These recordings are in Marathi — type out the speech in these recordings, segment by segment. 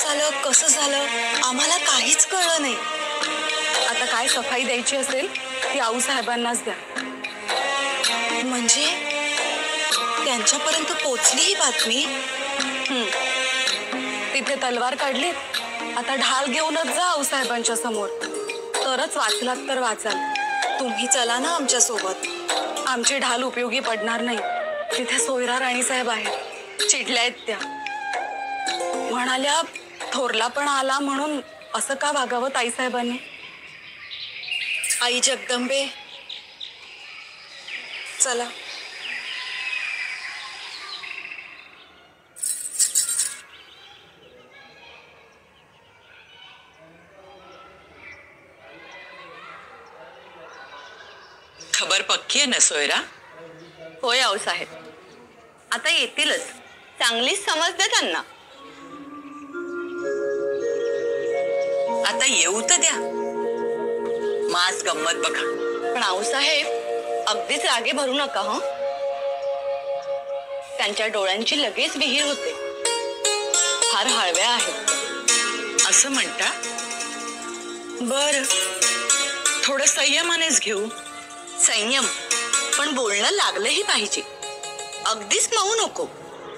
झालं कसं झालं आम्हाला काहीच कळलं नाही. आता काय सफाई द्यायची असेल ती आऊसाहेबांनाच द्या. म्हणजे त्यांच्यापर्यंत पोचली ही बातमी? तिथे तलवार काढलीत, आता ढाल घेऊनच जा आऊसाहेबांच्या समोर, तरच वाचलात तर वाचाल. तुम्ही चला ना आमच्या सोबत. आमची ढाल उपयोगी पडणार नाही. तिथे सोयरा राणीसाहेब आहेत, चिडल्यात त्या. म्हणाल्या थोरला पण आला म्हणून असं का वागावं ताईसाहेबांनी. आई जगदंबे, चला. खबर पक्की आहे ना सोयरा? होय आऊसाहेब, आता येतीलच. चांगलीच समज द्या त्यांना. आता येऊ तर द्या, मास गंमत बघा. पण आऊसाहेब अगदीच रागे भरू नका. त्यांच्या डोळ्यांची लगेच विहीर होते, फार हळव्या आहेत. असं म्हणता? बर, थोडं संयमानेच घेऊ. संयम, पण बोलणं लागलंही पाहिजे. अगदीच मऊ नको.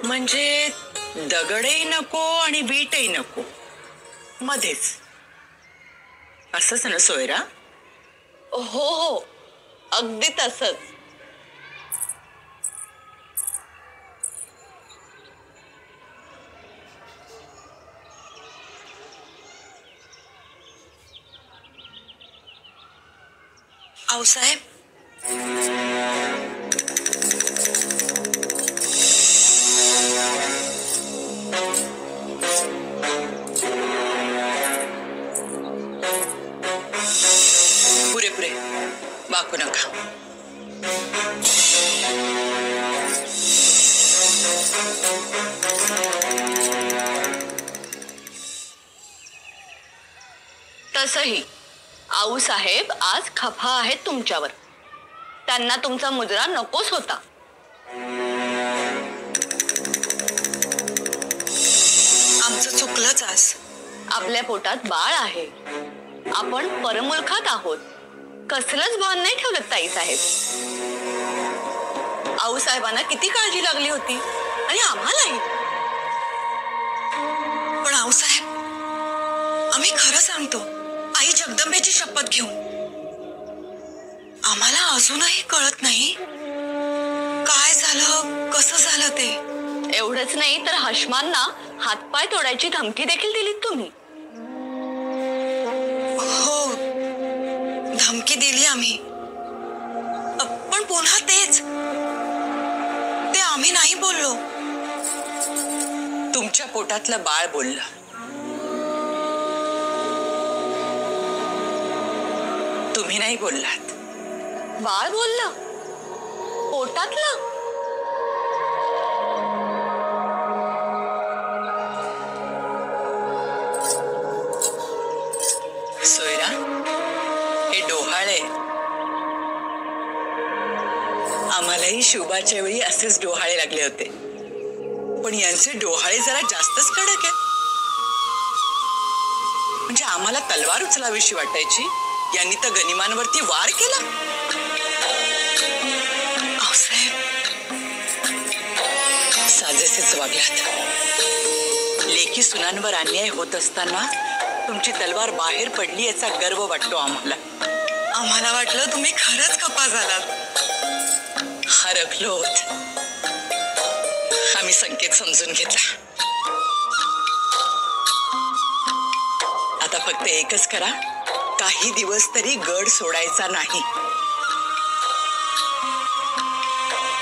म्हणजे दगडही नको आणि वीटही नको, मध्येच. असंच ना सोयरा? हो हो, अगदी तसंच. आऊसाहेब, पुरे पुरे वाकू नका. तसही आऊसाहेब आज खफा आहेत तुमच्यावर. त्यांना तुमचा मुजरा नकोच होता. आमचं चुकलंच आज. आपल्या पोटात बाळ आहे, आपण परमुलखात आहोत. कसलंच भान नाही ठेवलं ताईसाहेब. आऊसाहेबांना किती काळजी लागली होती, आणि आम्हालाही. पण आऊसाहेब, आम्ही खरं सांगतो, आई जगदंबेची शपथ घेऊन. आम्हाला अजूनही कळत नाही काय झालं कसं झालं ते. एवढंच नाही तर हशमांना हातपाय तोडायची धमकी देखील दिलीत तुम्ही. हो, धमकी दिली आम्ही. पण पुन्हा तेच, ते आम्ही नाही बोललो. तुमच्या पोटातलं बाळ बोललं. तुम्ही नाही बोललात. बाळ बोललं? पोटातलं? सोयरा, हे डोहाळे. आम्हालाही शुभाच्या वेळी असेच डोहाळे लागले होते, पण यांचे डोहाळे जरा जास्तच कडक आहेत. म्हणजे आम्हाला तलवार उचलावीशी वाटायची, यांनी तर गनिमांवरती वार केला. आऊसाहेब, साजेसेच वागलात. लेकी सुनांवर अन्याय होत असताना तुमची तलवार बाहेर पडली याचा गर्व वाटतो आम्हाला. आम्हाला वाटलं तुम्ही खरंच खपा झालात. हरकलो होत. आम्ही संकेत समजून घेतला. आता फक्त एकच करा, काही दिवस तरी गड सोडायचा नाही.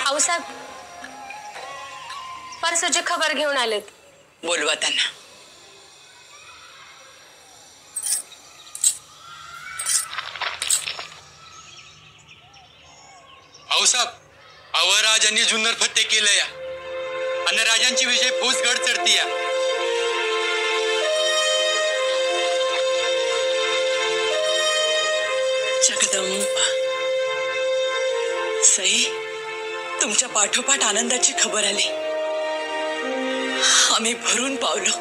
आऊसाहेब, परसाची खबर घेऊन आलेत. बोलवा त्यांना. आऊसाहेब, अवराजांनी जुन्नर फत्ते केलं या, आणि राजांची विजय फौज गड चढती या. जगदंबा, सई, तुमच्या पाठोपाठ आनंदाची खबर आली. आम्ही भरून पावलो.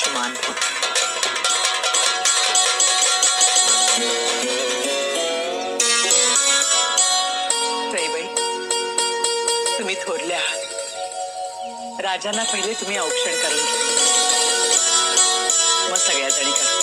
मान हो. जयबाई, तुम्ही थोरले आहात. राजांना पहिले तुम्ही औक्षण करून घ्या, मग सगळ्या जणी करा.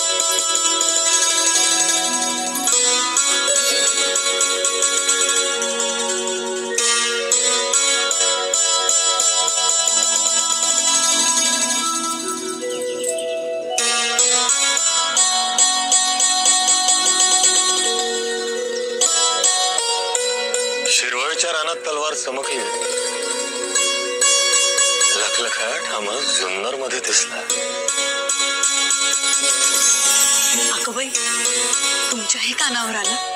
शिरवळच्या रानात तलवार चमकली. लखलखाट हा मग जुन्नर मध्ये दिसला. अगं बाई, तुमच्याही कानावर आलं.